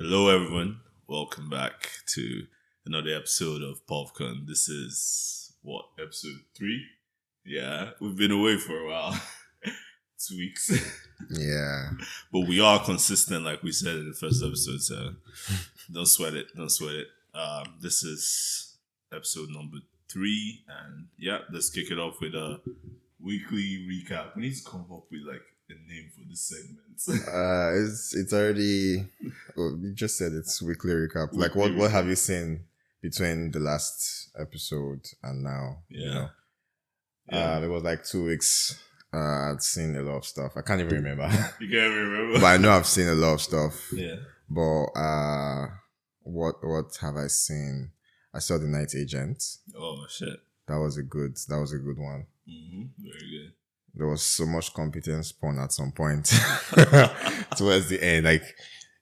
Hello, everyone. Welcome back to another episode of POVCorn. This is, episode 3? Yeah, we've been away for a while. 2 weeks. Yeah. But we are consistent, like we said in the first episode, so don't sweat it. This is episode number 3, and yeah, let's kick it off with a weekly recap. We need to come up with, a name for this segment. It's already. Well, you just said it's weekly recap. What have you seen between the last episode and now? Yeah. It was 2 weeks. I'd seen a lot of stuff. I can't even remember. You can't remember? But I know I've seen a lot of stuff. Yeah. But what have I seen? I saw The Night Agent. Oh shit. That was a good one. Mm-hmm. Very good. There was so much competence porn at some point towards the end.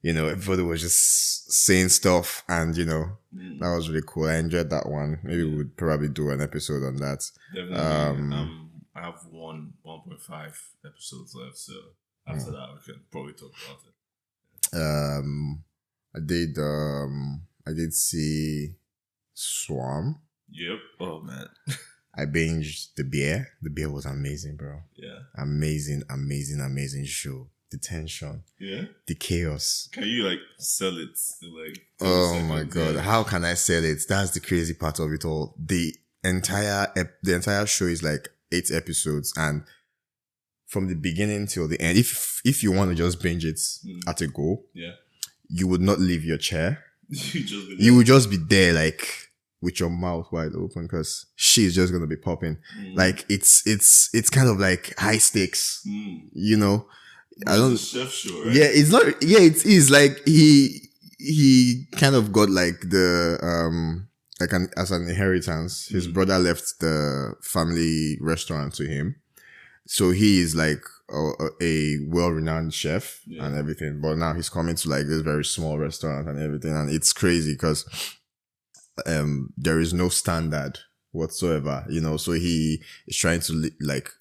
Everybody was just saying stuff, and that was really cool. I enjoyed that one. Maybe we would probably do an episode on that. Definitely. I have 1.5 episodes left, so after that we can probably talk about it. I did see Swarm. Yep. Oh man. I binged The Bear. The Bear was amazing, bro. Yeah. Amazing show. The tension. Yeah. The chaos. Can you sell it? Oh my god. How can I sell it? That's the crazy part of it all. The entire show is 8 episodes, and from the beginning till the end, if you want to just binge it at a go, yeah, you would not leave your chair. You would just be there with your mouth wide open, because she's just gonna be popping. It's kind of high stakes. I don't. Chef show, right? Yeah, it's not. Yeah, it is he kind of got the as an inheritance. His brother left the family restaurant to him, so he is a well-renowned chef and everything. But now he's coming to this very small restaurant and everything, and it's crazy because there is no standard whatsoever, so he is trying to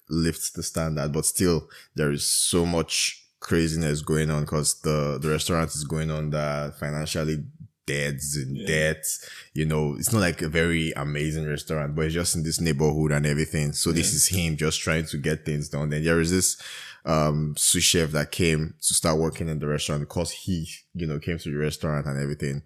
lift the standard, but still there is so much craziness going on because the restaurant is going under financially debt. It's not a very amazing restaurant, but it's just in this neighborhood and everything. So this is him just trying to get things done. Then there is this sous chef that came to start working in the restaurant because he came to the restaurant and everything.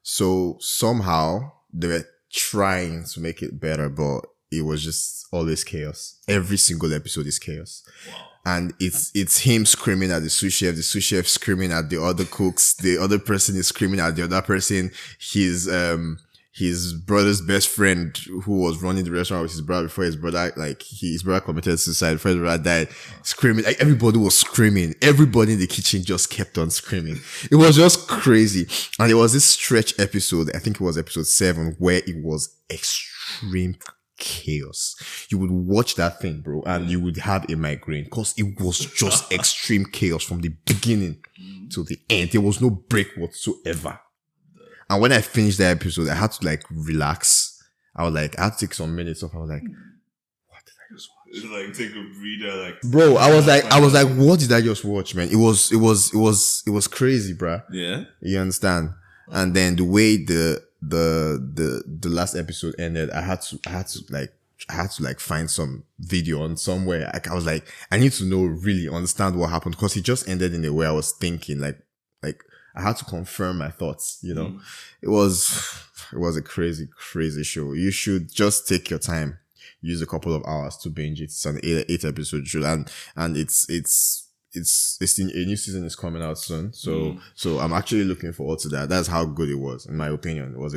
So somehow they were trying to make it better, but it was just always chaos. Every single episode is chaos. Wow. And it's him screaming at the sous chef screaming at the other cooks, the other person is screaming at the other person. His brother's best friend, who was running the restaurant with his brother before his brother committed suicide, before his brother died, screaming. Everybody was screaming. Everybody in the kitchen just kept on screaming. It was just crazy. And there was this stretch episode, I think it was episode 7, where it was extreme chaos. You would watch that thing, bro, and you would have a migraine because it was just extreme chaos from the beginning to the end. There was no break whatsoever. And when I finished that episode, I had to relax. I had to take some minutes off. I was like, what did I just watch? Take a breather, bro. I was like, what did I just watch, man? It was crazy, bro. Yeah. You understand? And then the way the last episode ended, I had to find some video on somewhere. I was like, I need to really understand what happened, because it just ended in a way I was thinking I had to confirm my thoughts, It was a crazy, crazy show. You should just take your time, use a couple of hours to binge it. It's an 8 episode show, and it's a new season is coming out soon. So I'm actually looking forward to that. That's how good it was, in my opinion. It was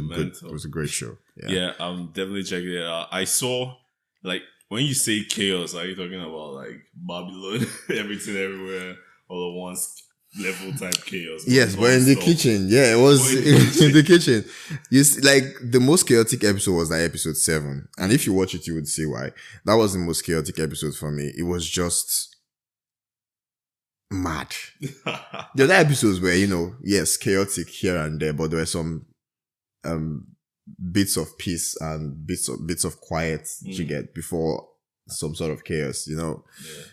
a great show. Yeah, I'm definitely checking it out. I saw when you say chaos, are you talking about Babylon, everything everywhere all at once? Level type chaos. Yes, but in the kitchen. Yeah, it was in the kitchen. You see, the most chaotic episode was episode 7. And if you watch it, you would see why. That was the most chaotic episode for me. It was just mad. The other episodes were, yes, chaotic here and there, but there were some bits of peace and bits of quiet you get before some sort of chaos, you know.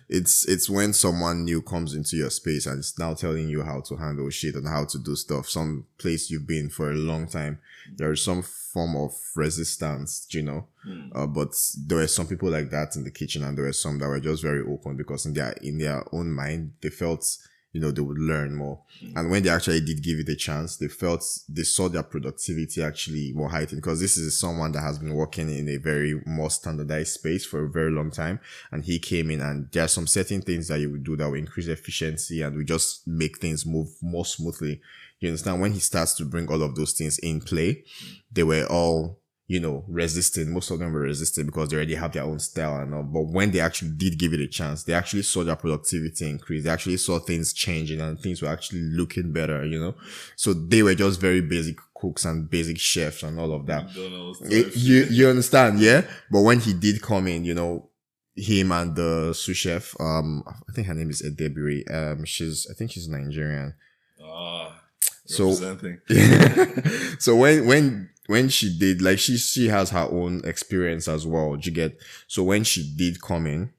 Yeah. It's when someone new comes into your space and it's now telling you how to handle shit and how to do stuff. Some place you've been for a long time, there is some form of resistance, you know. But there were some people like that in the kitchen, and there were some that were just very open because in their own mind they felt, you know, they would learn more. And when they actually did give it a chance, they saw their productivity actually more heightened, because this is someone that has been working in a very more standardized space for a very long time. And he came in, and there are some certain things that you would do that will increase efficiency and will just make things move more smoothly. You understand? When he starts to bring all of those things in play, they were all, you know, resisting. Most of them were resisting because they already have their own style and all. But when they actually did give it a chance, they actually saw their productivity increase. They actually saw things changing and things were actually looking better, you know. So they were just very basic cooks and basic chefs and all of that. You understand? Yeah. But when he did come in, you know, him and the sous chef, I think her name is Edebiri. I think she's Nigerian. So, so when she did, like, she has her own experience as well. You get? So when she did come in,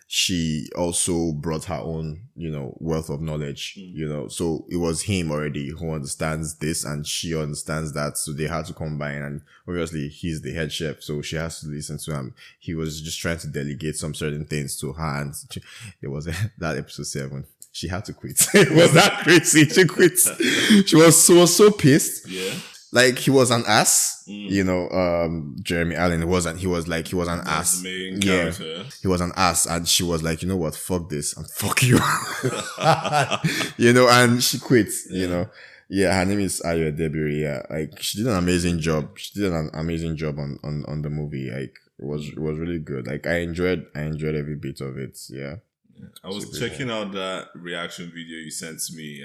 she also brought her own, you know, wealth of knowledge, you know. So it was him already who understands this and she understands that. So they had to combine, and obviously he's the head chef, so she has to listen to him. He was just trying to delegate some certain things to her, and it was that episode 7. She had to quit. It was that crazy. She quit. She was so pissed. Yeah. Like, he was an ass, you know. Jeremy Allen wasn't. He was an ass. The main character. He was an ass, and she was like, you know what, fuck this and fuck you. You know, and she quit. You know, her name is Ayo Debiri. Yeah, like, she did an amazing job. On the movie. Like, it was really good. Like, I enjoyed every bit of it. Yeah. I was checking out that reaction video you sent to me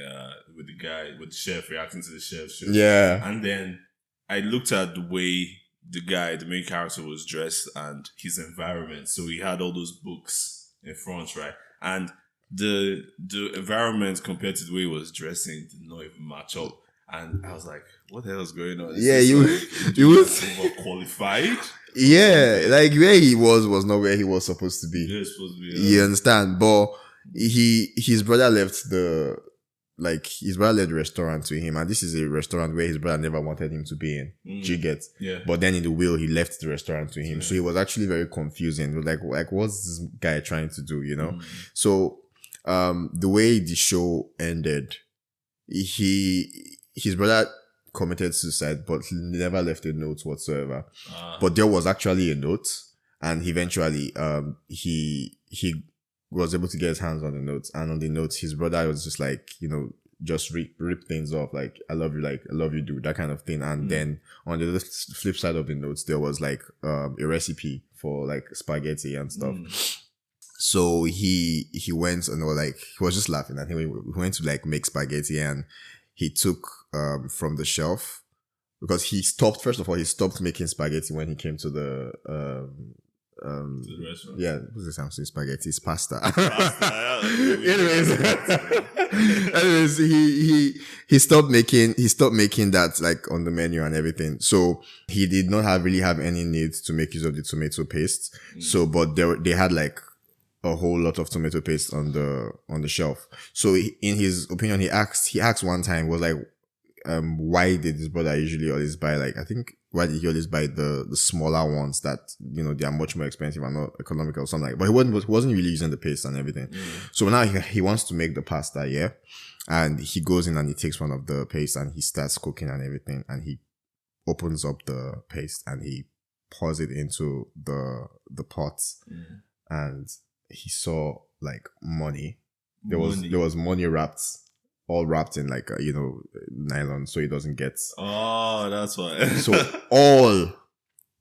with the chef reacting to the chef show. Yeah. And then I looked at the way the main character was dressed and his environment. So he had all those books in front, right? And the environment compared to the way he was dressing did not even match up. And I was like, what the hell is going on? You was overqualified. Yeah, like, where he was not where he was supposed to be. Yeah, supposed to be. You understand? But his brother left the restaurant to him, and this is a restaurant where his brother never wanted him to be in. Do you get? Yeah. But then in the will, he left the restaurant to him, so it was actually very confusing. Like what's this guy trying to do? You know? So, the way the show ended, his brother committed suicide, but he never left a note whatsoever. But there was actually a note, and eventually he was able to get his hands on the notes, and on the notes his brother was just like, you know, just rip things off, like, I love you dude, that kind of thing. And then on the flip side of the notes there was like a recipe for like spaghetti and stuff. So he went and he was just laughing, and he went to like make spaghetti, and he took from the shelf, because he stopped making spaghetti when he came to the restaurant. Yeah, what's this? I'm saying spaghetti, it's pasta. Anyways, he stopped making that like on the menu and everything. So he did not really have any need to make use of the tomato paste. So, but they had like a whole lot of tomato paste on the shelf. So in his opinion, he asked one time, was like, why did his brother usually always buy, like, I think, why did he always buy the smaller ones that, you know, they are much more expensive and not economical or something like that. But he wasn't really using the paste and everything. So now he wants to make the pasta, yeah? And he goes in and he takes one of the paste and he starts cooking and everything, and he opens up the paste and he pours it into the pot, and he saw like money. There was money all wrapped in like nylon, so it doesn't get. Oh, that's why. So all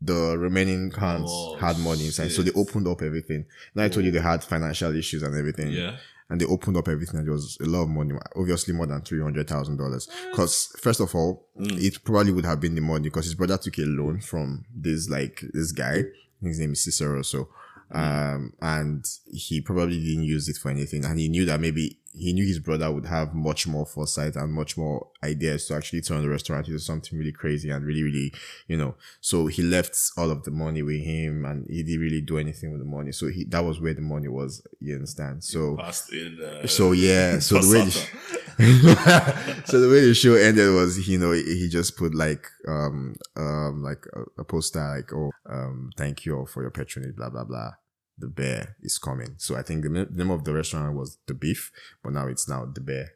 the remaining cans had money inside. So they opened up everything. Now I told you they had financial issues and everything. Yeah. And they opened up everything, and there was a lot of money, obviously more than $300,000. Because first of all, it probably would have been the money because his brother took a loan from this guy. His name is Cicero. So, and he probably didn't use it for anything, and he knew that maybe he knew his brother would have much more foresight and much more ideas to actually turn the restaurant into something really crazy and really, really, so he left all of the money with him and he didn't really do anything with the money. So that was where the money was, you understand? So, so the way the show ended was, he just put like a poster like, thank you all for your patronage, blah, blah, blah. The Bear is coming. So I think the name of the restaurant was The Beef, but now it's now The Bear.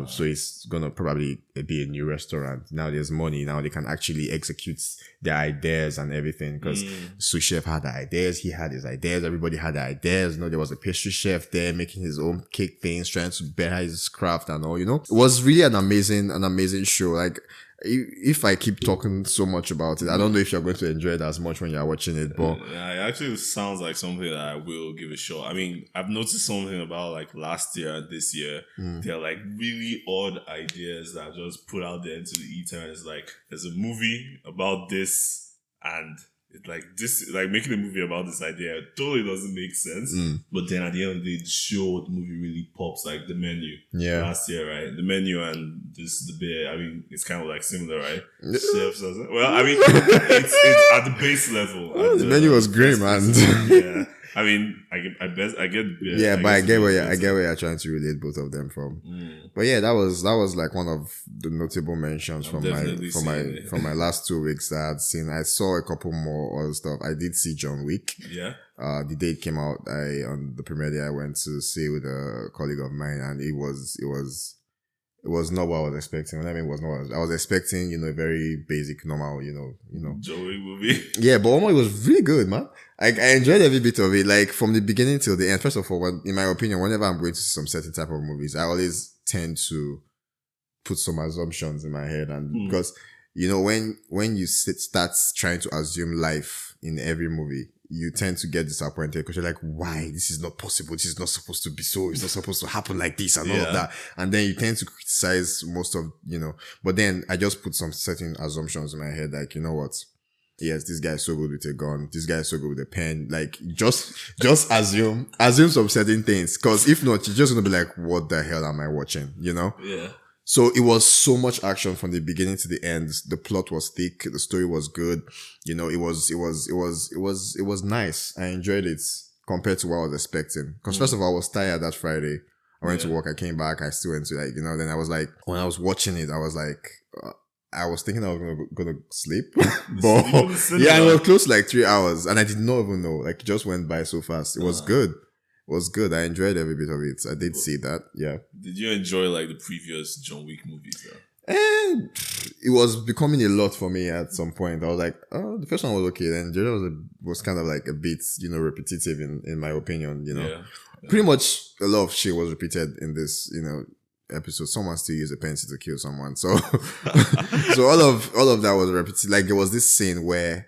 So it's gonna probably be a new restaurant. Now there's money. Now they can actually execute their ideas and everything. Because sous chef had the ideas, he had his ideas, everybody had the ideas. There was a pastry chef there making his own cake things, trying to better his craft and all. It was really an amazing show. Like, if I keep talking so much about it, I don't know if you're going to enjoy it as much when you're watching it, but it actually sounds like something that I will give a shot. I mean, I've noticed something about like last year and this year. They're like really odd ideas that are just put out there into the ether. It's like there's a movie about this and it's like this, like making a movie about this idea totally doesn't make sense. But then at the end of the day, the movie really pops, like The Menu. Yeah. Last year, right? The Menu and The Bear. I mean, it's kind of like similar, right? Chefs, well, I mean, it's at the base level. The Menu was great, man. Yeah. I mean, I get. Yeah, but I get where you're trying to relate both of them from. But yeah, that was like one of the notable mentions from my last 2 weeks that I had seen. I saw a couple more other stuff. I did see John Wick. Yeah. The day it came out, on the premiere day I went to see with a colleague of mine, and it was not what I was expecting. What I mean was not. I was expecting, a very basic, normal, John Wick movie. Yeah, but it was really good, man. I enjoyed every bit of it, like from the beginning till the end. First of all, in my opinion, whenever I'm going to some certain type of movies, I always tend to put some assumptions in my head, and because when you start trying to assume life in every movie, you tend to get disappointed because you're like, why? This is not possible. This is not supposed to be so. It's not supposed to happen like this and all of that. And then you tend to criticize most of, but then I just put some certain assumptions in my head, like, you know what? Yes, this guy is so good with a gun. This guy is so good with a pen. Like, just assume some certain things. Cause if not, you're just going to be like, what the hell am I watching? Yeah. So it was so much action from the beginning to the end. The plot was thick. The story was good. It was nice. I enjoyed it compared to what I was expecting. Cause first of all, I was tired that Friday. I went to work. I came back. I still went to then I was like, when I was watching it, I was like, I was thinking I was gonna sleep, but yeah, it was close to like 3 hours, and I did not even know. Like, it just went by so fast. It was good. It was good. I enjoyed every bit of it. I did see that. Yeah. Did you enjoy like the previous John Wick movies though? And it was becoming a lot for me at some point. I was like, oh, the first one was okay. Then the other was kind of like a bit, repetitive in my opinion. Pretty much a lot of shit was repeated in this, episode. Someone still used a pencil to kill someone. So, so all of that was repetitive. Like, there was this scene where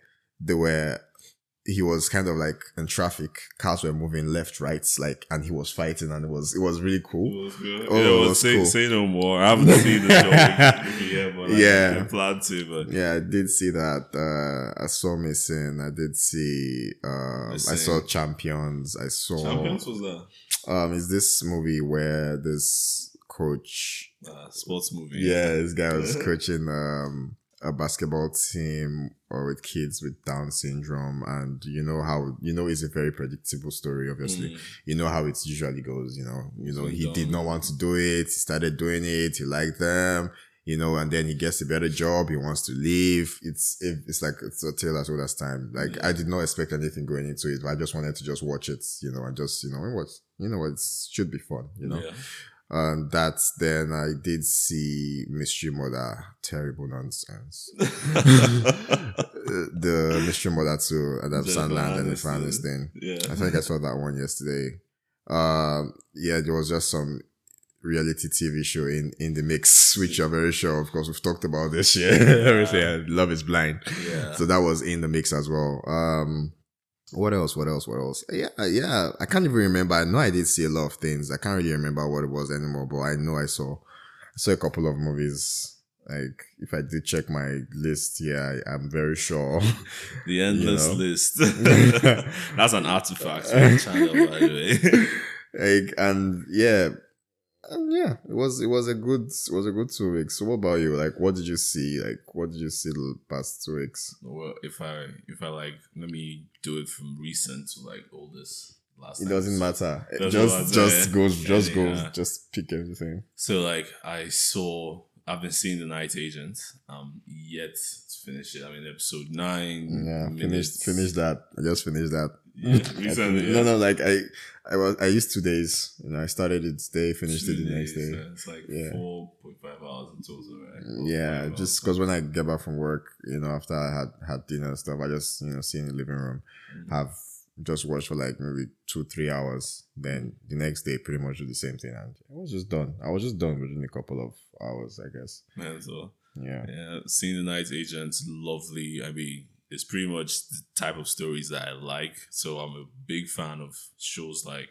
he was kind of like in traffic, cars were moving left, right, like, and he was fighting, and it was really cool. It was good. It was cool. Say no more. I haven't seen the John Wick movie yet, but I plan to. But yeah, I did see that. I saw Missing. I did see. I saw Champions. Champions was that? Is this movie where this coach, sports movie. Yeah, this guy was coaching a basketball team or with kids with Down syndrome, and it's a very predictable story. Obviously, you know how it usually goes. He did not want to do it. He started doing it. He liked them. And then he gets a better job. He wants to leave. It's like it's a tale as old as time. Like, I did not expect anything going into it, but I just wanted to just watch it. And just it should be fun. Yeah. Then I did see Mystery Mother, terrible nonsense. The Mystery Mother to Adam Sandler and Jennifer Aniston. Yeah. I think I saw that one yesterday. There was just some reality TV show in the mix, which you're very sure, of course, we've talked about this year. Everything, Love is Blind. Yeah. So that was in the mix as well. What else? Yeah. I can't even remember. I know I did see a lot of things. I can't really remember what it was anymore, but I know I saw a couple of movies. Like, if I did check my list here, I'm very sure. The endless list. That's an artifact from the channel, by the way. Yeah, it was a good 2 weeks. So what about you? Like, what did you see? Like, what did you see the past 2 weeks? Well, if I like, let me do it from recent to like oldest last It time. doesn't matter. Doesn't matter, Just yeah. goes, just pick everything. So like I've been seeing The Night Agent. Yet to finish it. I'm in episode 9. Yeah, minutes. finished that. I just finished that. Yeah, recently. No, like I used 2 days. I started it today, finished it the next day. So it's like 4.5 hours in total, right? Yeah, just because when I get back from work, after I had dinner and stuff, I just sit in the living room, have just watched for like maybe 2-3 hours. Then the next day, pretty much do the same thing, and I was just done. Within a couple of hours, I guess. Man, so yeah. Seeing The Night Agent, lovely. I mean, it's pretty much the type of stories that I like. So I'm a big fan of shows like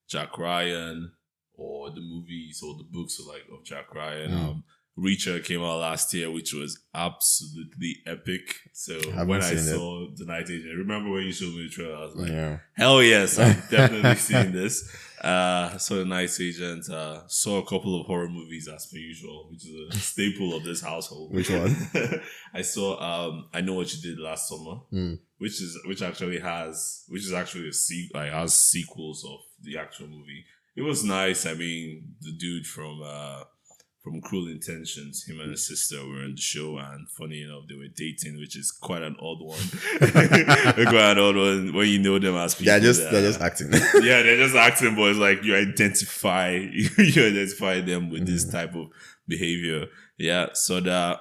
Jack Ryan, or the movies or the books of Jack Ryan. Reacher came out last year, which was absolutely epic. So when I saw The Night Agent, remember when you showed me the trailer, I was like, hell yes, I'm definitely seeing this. Saw The Night Agent, saw a couple of horror movies as per usual, which is a staple of this household. Which one? I saw I Know What You Did Last Summer, which is actually has sequels of the actual movie. It was nice. I mean, the dude from Cruel Intentions, him and his sister were in the show, and funny enough, they were dating, which is quite an odd one. Quite an odd one when you know them as people. They're just acting. Yeah, they're just acting, but it's like you identify them with this type of behavior. Yeah, so that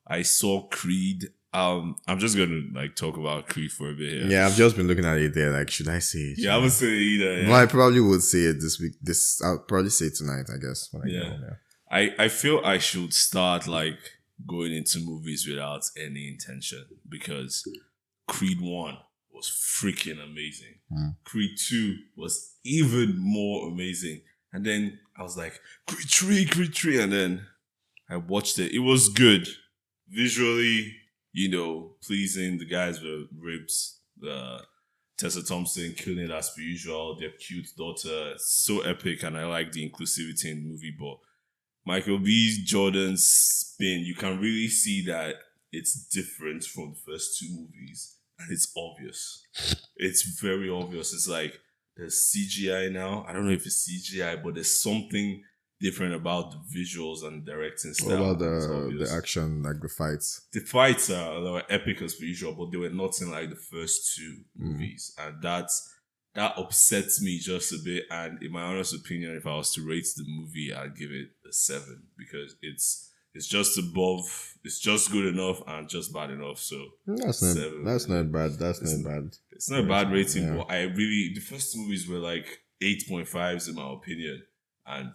I saw Creed. I'm just gonna talk about Creed for a bit here. Yeah, I've just been looking at it there. Like, should I say it? Yeah, I haven't seen it either. Yeah. Well, I probably would say it this week. I'll probably say it tonight, I guess. When I get home, yeah. I feel I should start going into movies without any intention, because Creed 1 was freaking amazing. Creed 2 was even more amazing. And then I was like, Creed 3, and then I watched it. It was good. Visually, pleasing. The guys were rips. Tessa Thompson killing it as per usual. Their cute daughter. So epic, and I like the inclusivity in the movie, but Michael B. Jordan's spin, you can really see that it's different from the first 2 movies. And it's obvious. It's very obvious. It's like there's CGI now. I don't know if it's CGI, but there's something different about the visuals and directing style. What about the action, like the fights? The fights they were epic as per usual, but they were nothing like the first 2 movies. And that upsets me just a bit. And in my honest opinion, if I was to rate the movie, I'd give it a 7, because it's just above, it's just good enough and just bad enough. So that's not bad. It's not a bad rating, but the first 2 movies were like 8.5s in my opinion, and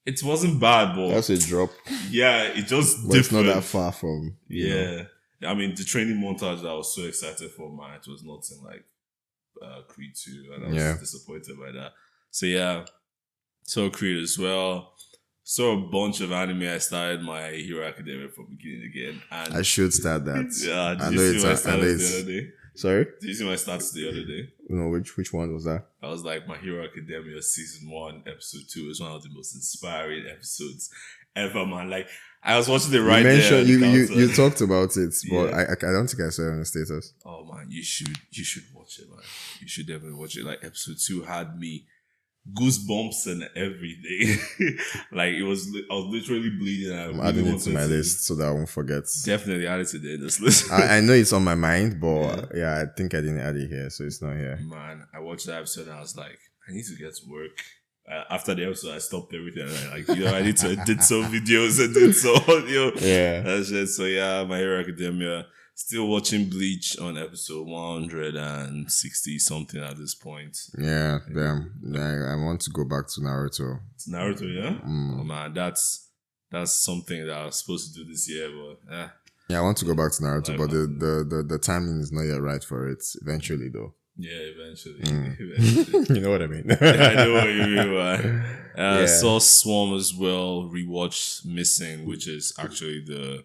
it wasn't bad, but that's a drop. Yeah, it just but different. It's not that far from. Yeah, I mean, the training montage that I was so excited for, man, it was nothing like Creed 2, and I was disappointed by that. So yeah, saw Creed as well. Saw a bunch of anime. I started My Hero Academia from beginning again, and I should start that. Yeah, did you see my status the other day? Sorry? Did you see my stats the other day? No, which one was that? I was like, My Hero Academia season 1, episode 2 is one of the most inspiring episodes ever, man. Like, I was watching it right there. You talked about it, but I don't think I saw it on the status. Oh man, you should watch it, man. You should definitely watch it. Like, episode 2 had me goosebumps and everything. Like, I was literally bleeding. I'm adding it to my list so that I won't forget. Definitely add it to the list. I know it's on my mind, but I think I didn't add it here, so it's not here. Man, I watched that episode and I was like, I need to get to work. After the episode, I stopped everything. And I need to edit some videos and did some audio. Yeah. That's it. So yeah, My Hero Academia. Still watching Bleach on episode 160 something at this point. Yeah, I want to go back to Naruto. It's Naruto, yeah? Oh man, that's something that I was supposed to do this year, but yeah, I want to go back to Naruto, but the timing is not yet right for it. Eventually, though. Yeah, eventually. You know what I mean? Yeah, I know what you mean, man. Saw Swarm as well. Rewatched Missing, which is actually the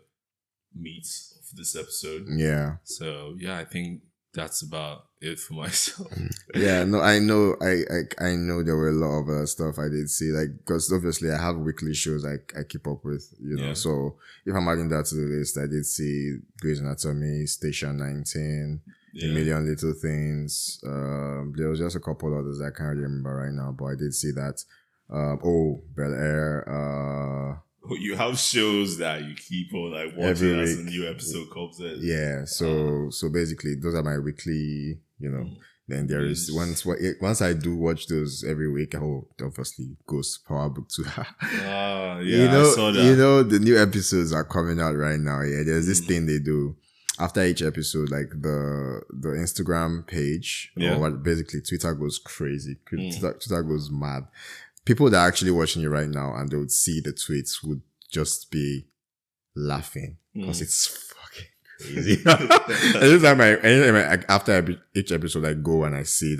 meat of this episode. Yeah. So yeah, I think that's about it for myself. Yeah, no, I know, I know there were a lot of stuff I did see, like, because obviously I have weekly shows I keep up with, you know. Yeah. So if I'm adding that to the list, I did see Grey's Anatomy, Station 19, A Yeah. Million Little Things. There was just a couple others I can't really remember right now, but I did see that. Bel Air. You have shows that you keep on like watching Every as a week. new episode comes in. Yeah, so basically those are my weekly, you know. Then there is once I do watch those every week, obviously Ghost Power Book 2. Yeah, I saw that. The new episodes are coming out right now. Yeah, there's this thing they do after each episode, like the Instagram page, or what, basically Twitter goes crazy. Twitter goes mad. People that are actually watching it right now and they would see the tweets would just be laughing because it's fucking crazy. Anytime after each episode I go and I see it,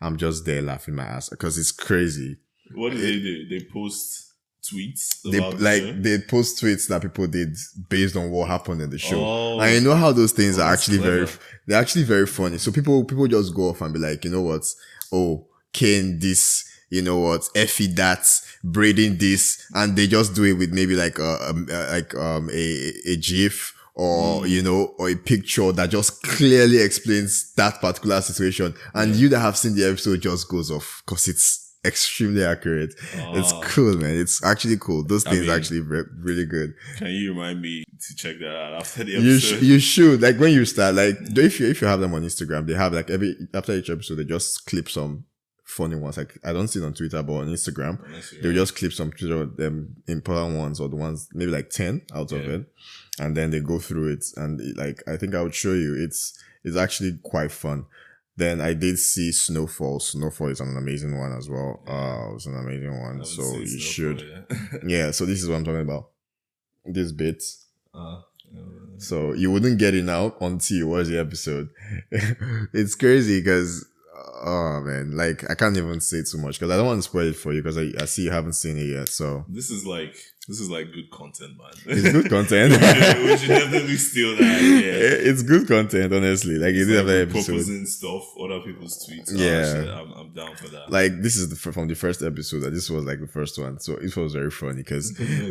I'm just there laughing my ass because it's crazy. What do they do? They post tweets they post tweets that people did based on what happened in the show. Oh, and you know how those things are actually clever. they're actually very funny. So people just go off and be like, you know what? Oh, Kane this, you know what? Effie that, braiding this, and they just do it with maybe like a GIF or you know, or a picture that just clearly explains that particular situation. And you that have seen the episode just goes off because it's extremely accurate. It's cool, man. It's actually cool. Those things are actually really good. Can you remind me to check that out after the episode? You should, like, when you start, like, if you have them on Instagram, they have like after each episode they just clip some funny ones. Like, I don't see it on Twitter, but on Instagram they'll just clip some them important ones, or the ones maybe like 10 out of it, and then they go through it, and like, I think I would show you. It's actually quite fun. Then I did see Snowfall. Snowfall is an amazing one as well. It was an amazing one. So you should. Yeah, so this is what I'm talking about. This bit. So you wouldn't get it now until you watch the episode. It's crazy because, oh man, like, I can't even say too much because I don't want to spoil it for you because I see you haven't seen it yet. So this is like good content, man. It's good content. we should definitely steal that. Yeah. It's good content, honestly. Like, you did have that episode. Proposing stuff, other people's tweets. Yeah, I'm down for that. Like, this is from the first episode. This was like the first one, so it was very funny because it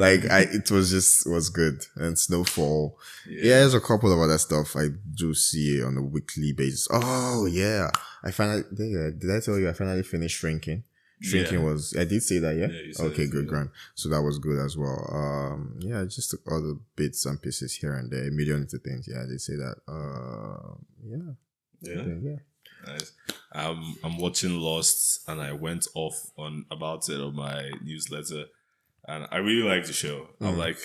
was good. And Snowfall. Yeah, there's a couple of other stuff I do see on a weekly basis. Oh yeah, did I tell you I finally finished Shrinking? I did say that, yeah? Okay, good, grand. So that was good as well. Just all the bits and pieces here and there, millions of things. Yeah, I did say that. Yeah. Nice. I'm watching Lost, and I went off about it on my newsletter, and I really like the show. I'm like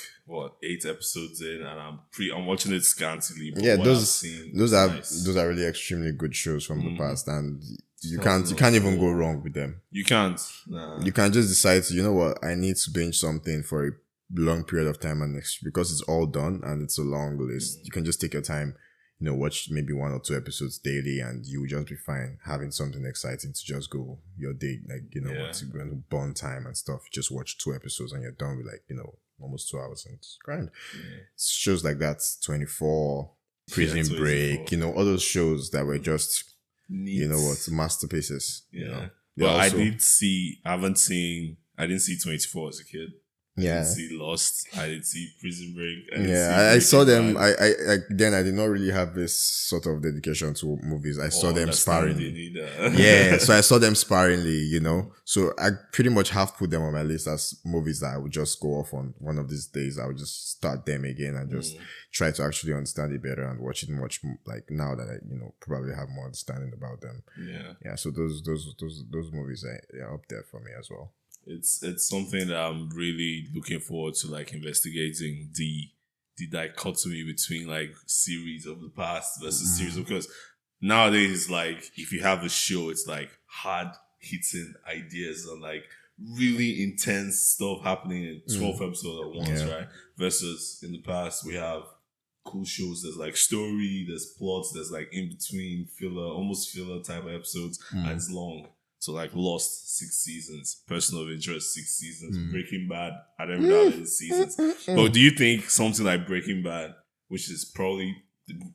8 episodes in, and I'm watching it scantily. But those are really extremely good shows from the past, and you can't even go wrong with them. You can't. Nah. You can just decide to, you know what, I need to binge something for a long period of time, and because it's all done and it's a long list, you can just take your time, you know, watch maybe 1 or 2 episodes daily, and you will just be fine having something exciting to just go your day, like, you know, once you're going to burn time and stuff, just watch 2 episodes and you're done with, like, you know, almost 2 hours, and it's grand. Shows like that, 24, Prison Break, you know, all those shows that were just you know what, masterpieces. Yeah. You know? Well, I didn't see 24 as a kid. Yeah. I didn't see Lost. I didn't see Prison Break. I saw them. Then I did not really have this sort of dedication to movies. I saw them sparingly. So I saw them sparingly, you know. So I pretty much have put them on my list as movies that I would just go off on one of these days. I would just start them again and just try to actually understand it better and watch it much, like, now that I, you know, probably have more understanding about them. Yeah. So those movies are up there for me as well. It's something that I'm really looking forward to, like, investigating the dichotomy between, like, series of the past versus series, because nowadays, like, if you have a show, it's like hard hitting ideas and like really intense stuff happening in 12 episodes at once, right? Versus in the past, we have cool shows. There's like story, there's plots, there's like in between almost filler type of episodes, and it's long. So like Lost, 6 seasons. Person of Interest, 6 seasons. Breaking Bad, I don't know how many seasons. But do you think something like Breaking Bad, which is probably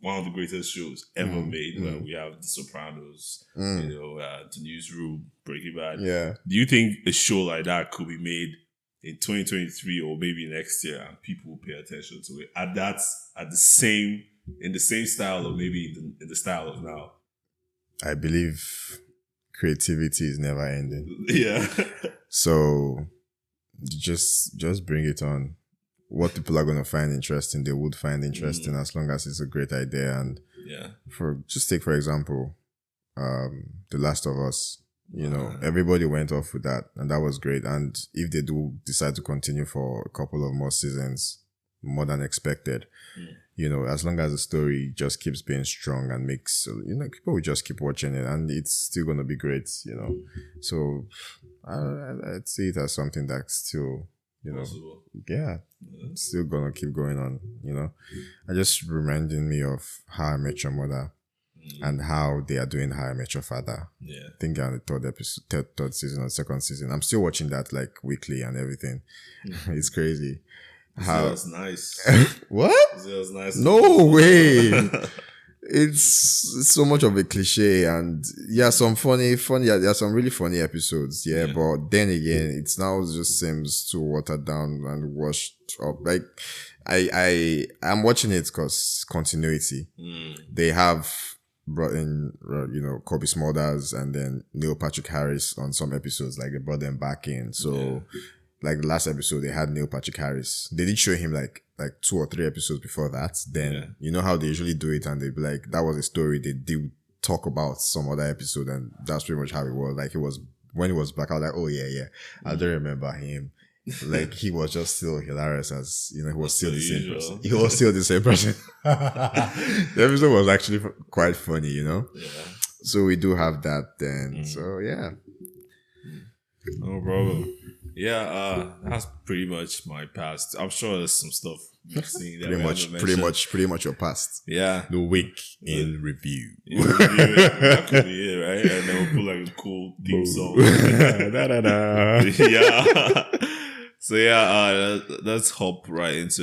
one of the greatest shows ever made. Where we have The Sopranos, The Newsroom, Breaking Bad. Yeah. Do you think a show like that could be made in 2023 or maybe next year, and people will pay attention to it in the same style, or maybe in the style of now? I believe creativity is never ending. Yeah. So just bring it on. What people are going to find interesting, they would find interesting as long as it's a great idea. And take for example, The Last of Us. Everybody went off with that, and that was great. And if they do decide to continue for a couple of more seasons, more than expected, as long as the story just keeps being strong and makes, people will just keep watching it, and it's still going to be great, So I'd see it as something that's still, possible. Still going to keep going on, And just reminding me of How I Met Your Mother and how they are doing How I Met Your Father. Yeah. I think on the third season or second season. I'm still watching that like weekly and everything. It's crazy. How that's nice. What? That's nice. No way. It's so much of a cliche, and some funny. There are some really funny episodes. Yeah, but then again, it's now just seems too watered down and washed up. Like I'm watching it because continuity. They have brought in, Kobe Smulders and then Neil Patrick Harris on some episodes. Like they brought them back in. So, like the last episode, they had Neil Patrick Harris. They did show him like 2 or 3 episodes before that. Then you know how they usually do it, and they'd be like, that was a story they did talk about some other episode, and that's pretty much how it was. Like when he was back, I was like, oh yeah. I don't remember him. Like he was just still hilarious as he was still the same person. He was still the same person. The episode was actually quite funny, Yeah. So we do have that then. So yeah. No problem. Yeah, that's pretty much my past. I'm sure there's some stuff you've seen that pretty much your past. Yeah. The week in review. That could be it, right? And then we'll put like a cool theme song. Yeah. So let's hop right into it.